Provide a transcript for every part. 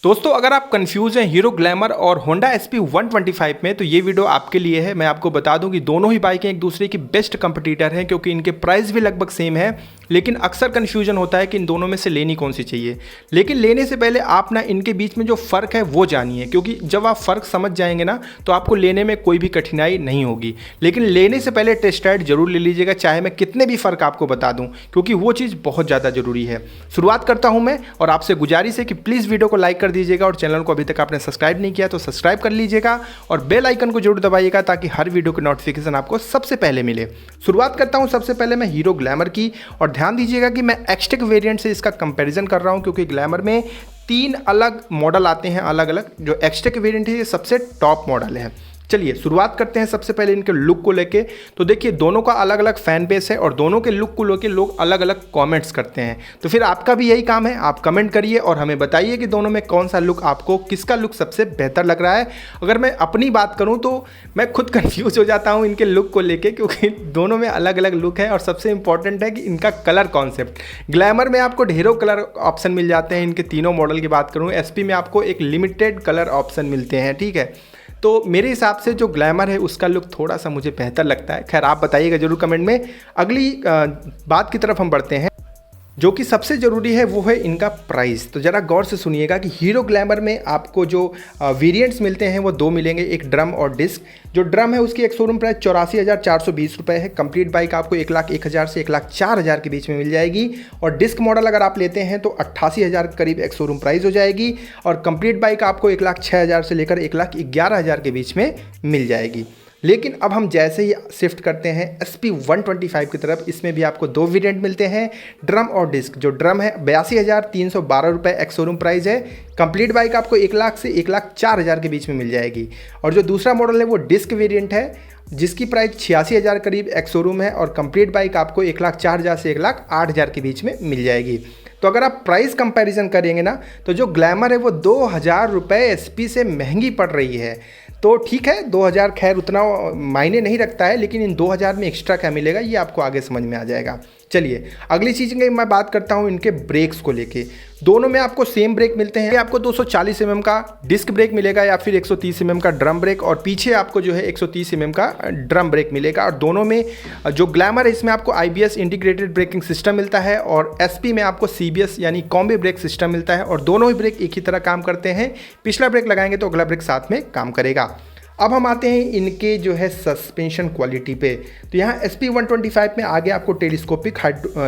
दोस्तों अगर आप कंफ्यूज हैं हीरो ग्लैमर और होंडा SP 125 में तो ये वीडियो आपके लिए है। मैं आपको बता दूं कि दोनों ही बाइकें एक दूसरे की बेस्ट कंपटीटर हैं क्योंकि इनके प्राइस भी लगभग सेम है, लेकिन अक्सर कन्फ्यूजन होता है कि इन दोनों में से लेनी कौन सी चाहिए। लेकिन लेने से पहले आप ना इनके बीच में जो फ़र्क है वो जानिए, क्योंकि जब आप फ़र्क समझ जाएंगे ना तो आपको लेने में कोई भी कठिनाई नहीं होगी। लेकिन लेने से पहले टेस्ट राइड जरूर ले लीजिएगा, चाहे मैं कितने भी फ़र्क आपको बता दूँ, क्योंकि वो चीज़ बहुत ज़्यादा ज़रूरी है। शुरुआत करता हूँ मैं, और आपसे गुजारिश है कि प्लीज़ वीडियो को लाइक कर दीजिएगा और चैनल को अभी तक आपने सब्सक्राइब नहीं किया तो सब्सक्राइब कर लीजिएगा और बेल आइकन को जरूर दबाइएगा ताकि हर वीडियो की नोटिफिकेशन आपको सबसे पहले मिले। शुरुआत करता हूं सबसे पहले मैं हीरो ग्लैमर की, और ध्यान दीजिएगा कि मैं एक्सटेक वेरिएंट से इसका कंपैरिजन कर रहा हूं क्योंकि ग्लैमर में 3 अलग मॉडल आते हैं अलग अलग। जो एक्सटेक वेरिएंट है ये सबसे टॉप मॉडल है। चलिए शुरुआत करते हैं सबसे पहले इनके लुक को लेके। तो देखिए दोनों का अलग अलग फैन बेस है और दोनों के लुक को लेके लोग अलग अलग कमेंट्स करते हैं। तो फिर आपका भी यही काम है, आप कमेंट करिए और हमें बताइए कि दोनों में कौन सा लुक आपको, किसका लुक सबसे बेहतर लग रहा है। अगर मैं अपनी बात करूं तो मैं खुद कंफ्यूज हो जाता हूं इनके लुक को लेके, क्योंकि दोनों में अलग अलग लुक है और सबसे इंपॉर्टेंट है कि इनका कलर कॉन्सेप्ट। ग्लैमर में आपको ढेरों कलर ऑप्शन मिल जाते हैं। इनके तीनों मॉडल की बात करूँ, SP में आपको एक लिमिटेड कलर ऑप्शन मिलते हैं, ठीक है। तो मेरे हिसाब से जो ग्लैमर है उसका लुक थोड़ा सा मुझे बेहतर लगता है। खैर आप बताइएगा जरूर कमेंट में। अगली बात की तरफ हम बढ़ते हैं, जो कि सबसे ज़रूरी है वो है इनका प्राइस। तो ज़रा गौर से सुनिएगा कि हीरो ग्लैमर में आपको जो वेरिएंट्स मिलते हैं वो 2 मिलेंगे, एक ड्रम और डिस्क। जो ड्रम है उसकी एक शोरूम प्राइस 84,420 रुपये है। कंप्लीट बाइक आपको 1,01,000 से 1,04,000 के बीच में मिल जाएगी। और डिस्क मॉडल अगर आप लेते हैं तो 88,000 के करीब एक शोरूम प्राइस हो जाएगी। और कंप्लीट बाइक आपको 1,06,000 से लेकर 1,11,000 के बीच में मिल जाएगी। लेकिन अब हम जैसे ही शिफ्ट करते हैं SP 125 की तरफ, इसमें भी आपको 2 वेरिएंट मिलते हैं, ड्रम और डिस्क। जो ड्रम है 82,312 रुपये एक्स शोरूम प्राइस है। कंप्लीट बाइक आपको 1,00,000 से 1,04,000 के बीच में मिल जाएगी। और जो दूसरा मॉडल है वो डिस्क वेरिएंट है, जिसकी प्राइस 86,000 करीब एक्स शोरूम है। और कंप्लीट बाइक आपको 1,04,000 से 1,08,000 के बीच में मिल जाएगी। तो अगर आप प्राइस कंपैरिजन करेंगे ना तो जो ग्लैमर है वो 2,000 रुपये SP से महंगी पड़ रही है। तो ठीक है, 2,000 खैर उतना मायने नहीं रखता है, लेकिन इन 2,000 में एक्स्ट्रा क्या मिलेगा ये आपको आगे समझ में आ जाएगा। चलिए अगली चीज़ की मैं बात करता हूँ इनके ब्रेक्स को लेके। दोनों में आपको सेम ब्रेक मिलते हैं। आपको 240 mm का डिस्क ब्रेक मिलेगा या फिर 130 mm का ड्रम ब्रेक, और पीछे आपको जो है 130 mm का ड्रम ब्रेक मिलेगा। और दोनों में जो ग्लैमर है इसमें आपको IBS इंटीग्रेटेड ब्रेकिंग सिस्टम मिलता है और SP में आपको CBS यानी कॉम्बी ब्रेक सिस्टम मिलता है। और दोनों ही ब्रेक एक ही तरह काम करते हैं। पिछला ब्रेक लगाएंगे तो अगला ब्रेक साथ में काम करेगा। अब हम आते हैं इनके जो है सस्पेंशन क्वालिटी पे। तो यहाँ SP 125 में आगे आपको टेलीस्कोपिक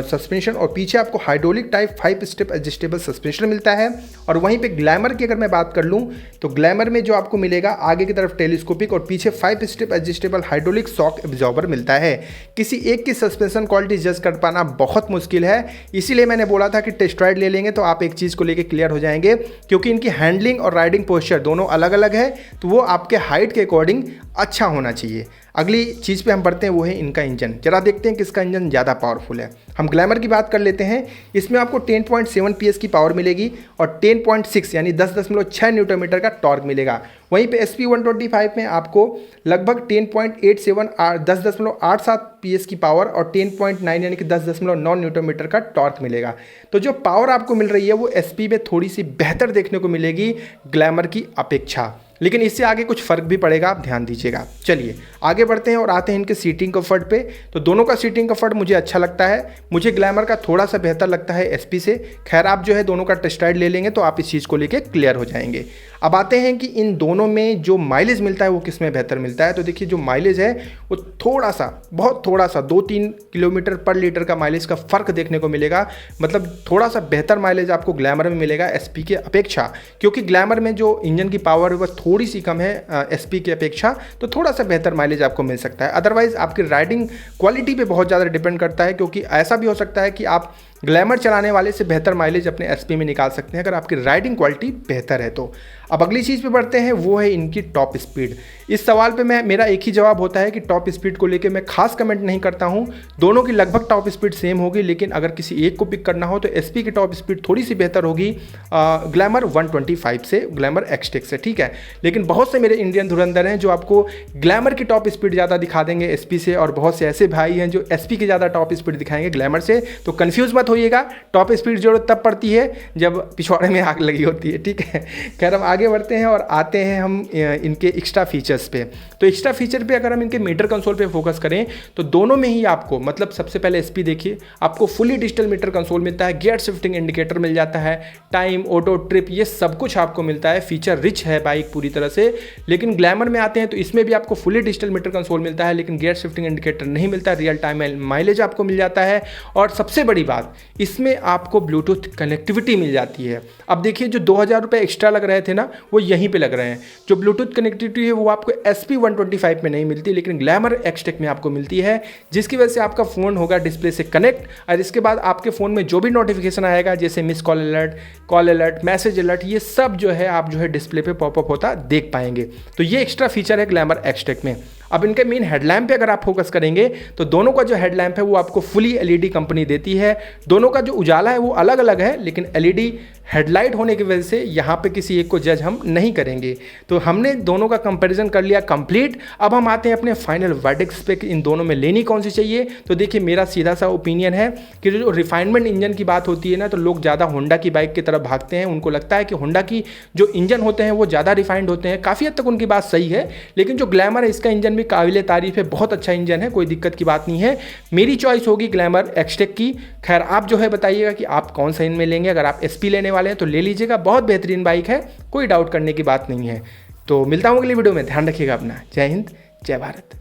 सस्पेंशन और पीछे आपको hydraulic type 5 step adjustable suspension मिलता है। और वहीं पे ग्लैमर की अगर मैं बात कर लूँ तो ग्लैमर में जो आपको मिलेगा आगे की तरफ टेलीस्कोपिक और पीछे 5 step adjustable hydraulic shock absorber मिलता है। किसी एक की सस्पेंशन क्वालिटी जज कर पाना बहुत मुश्किल है, इसीलिए मैंने बोला था कि टेस्ट राइड ले लेंगे तो आप एक चीज़ को लेकर क्लियर हो जाएंगे, क्योंकि इनकी हैंडलिंग और राइडिंग पोस्चर दोनों अलग अलग है, तो वो आपके हाइट के अकॉर्डिंग अच्छा होना चाहिए। अगली चीज़ पे हम बढ़ते हैं वो है इनका इंजन। जरा देखते हैं किसका इंजन ज़्यादा पावरफुल है। हम ग्लैमर की बात कर लेते हैं। इसमें आपको 10.7 PS की पावर मिलेगी और 10.6 यानी 10.6 न्यूटन मीटर का टॉर्क मिलेगा। वहीं पे SP 125 में आपको लगभग 10.87 10.87 PS की पावर और 10.9 यानी कि 10.9 न्यूटन मीटर का टॉर्क मिलेगा। तो जो पावर आपको मिल रही है वो SP में थोड़ी सी बेहतर देखने को मिलेगी ग्लैमर की अपेक्षा, लेकिन इससे आगे कुछ फ़र्क भी पड़ेगा, आप ध्यान दीजिएगा। चलिए आगे बढ़ते हैं और आते हैं इनके सीटिंग कंफर्ट पे। तो दोनों का सीटिंग कंफर्ट मुझे अच्छा लगता है। मुझे ग्लैमर का थोड़ा सा बेहतर लगता है SP से। खैर आप जो है दोनों का टेस्ट राइड ले लेंगे तो आप इस चीज़ को लेके क्लियर हो जाएंगे। अब आते हैं कि इन दोनों में जो माइलेज मिलता है वो किस में बेहतर मिलता है। तो देखिए जो माइलेज है वो थोड़ा सा, बहुत थोड़ा सा 2-3 किलोमीटर पर लीटर का माइलेज का फ़र्क देखने को मिलेगा। मतलब थोड़ा सा बेहतर माइलेज आपको ग्लैमर में मिलेगा SP के अपेक्षा, क्योंकि ग्लैमर में जो इंजन की पावर है वह थोड़ी सी कम है SP की अपेक्षा, तो थोड़ा सा बेहतर माइलेज आपको मिल सकता है। अदरवाइज आपकी राइडिंग क्वालिटी पे बहुत ज़्यादा डिपेंड करता है, क्योंकि ऐसा भी हो सकता है कि आप ग्लैमर चलाने वाले से बेहतर माइलेज अपने SP में निकाल सकते हैं अगर आपकी राइडिंग क्वालिटी बेहतर है तो। अब अगली चीज़ पे बढ़ते हैं वो है इनकी टॉप स्पीड। इस सवाल पे मेरा एक ही जवाब होता है कि टॉप स्पीड को लेके मैं खास कमेंट नहीं करता हूँ। दोनों की लगभग टॉप स्पीड सेम होगी, लेकिन अगर किसी एक को पिक करना हो तो SP की टॉप स्पीड थोड़ी सी बेहतर होगी ग्लैमर 125 से, ग्लैमर एक्सटेक से, ठीक है। लेकिन बहुत से मेरे इंडियन धुरंधर हैं जो आपको ग्लैमर की टॉप स्पीड ज़्यादा दिखा देंगे SP से, और बहुत से ऐसे भाई हैं जो SP की ज़्यादा टॉप स्पीड दिखाएंगे ग्लैमर से। तो कन्फ्यूज़ मत होइएगा, टॉप स्पीड जरूरत तब पड़ती है जब पिछवाड़े में आग लगी होती है, ठीक है। खैर हम आगे बढ़ते हैं और आते हैं हम इनके एक्स्ट्रा फीचर्स पे। तो एक्स्ट्रा फीचर पे अगर हम इनके मीटर कंसोल पे फोकस करें तो दोनों में ही आपको, मतलब सबसे पहले एसपी देखिए, आपको फुली डिजिटल मीटर कंसोल मिलता है, गियर शिफ्टिंग इंडिकेटर मिल जाता है, टाइम, ऑटो ट्रिप, ये सब कुछ आपको मिलता है। फीचर रिच है बाइक पूरी तरह से। लेकिन ग्लैमर में आते हैं तो इसमें भी आपको फुली डिजिटल मीटर कंसोल मिलता है, लेकिन गियर शिफ्टिंग इंडिकेटर नहीं मिलता, रियल टाइम माइलेज आपको मिल जाता है। और सबसे बड़ी बात, इसमें आपको ब्लूटूथ कनेक्टिविटी मिल जाती है। अब देखिए जो 2000 रुपये एक्स्ट्रा लग रहे थे ना, वो यहीं पे लग रहे हैं। जो ब्लूटूथ कनेक्टिविटी है वो आपको SP125 में नहीं मिलती, लेकिन ग्लैमर एक्सटेक में आपको मिलती है, जिसकी वजह से आपका फ़ोन होगा डिस्प्ले से कनेक्ट, और इसके बाद आपके फ़ोन में जो भी नोटिफिकेशन आएगा, जैसे miss call alert, message alert, ये सब जो है आप जो है डिस्प्ले पे पॉपअप होता देख पाएंगे। तो ये एक्स्ट्रा फीचर है ग्लैमर एक्सटेक में। अब इनके मेन हेडलैम्प पे अगर आप फोकस करेंगे तो दोनों का जो हेडलैम्प है वो आपको फुली एलईडी कंपनी देती है। दोनों का जो उजाला है वो अलग अलग है, लेकिन एलईडी हेडलाइट होने की वजह से यहाँ पे किसी एक को जज हम नहीं करेंगे। तो हमने दोनों का कंपैरिजन कर लिया कंप्लीट। अब हम आते हैं अपने फाइनल वर्डिक्ट्स पे कि इन दोनों में लेनी कौन सी चाहिए। तो देखिए मेरा सीधा सा ओपिनियन है कि जो रिफाइनमेंट इंजन की बात होती है ना, तो लोग ज़्यादा होंडा की बाइक की तरफ भागते हैं। उनको लगता है कि होंडा की जो इंजन होते हैं वो ज़्यादा रिफाइंड होते हैं। काफ़ी हद तक उनकी बात सही है, लेकिन जो ग्लैमर है इसका इंजन भी काबिल तारीफ है, बहुत अच्छा इंजन है, कोई दिक्कत की बात नहीं है। मेरी चॉइस होगी ग्लैमर एक्सटेक की। खैर आप जो है बताइएगा कि आप कौन सा इनमें लेंगे। अगर आप एसपी लेने वाले हैं तो ले लीजिएगा, बहुत बेहतरीन बाइक है, कोई डाउट करने की बात नहीं है। तो मिलता हूँ अगली वीडियो में, ध्यान रखिएगा अपना। जय हिंद, जय भारत।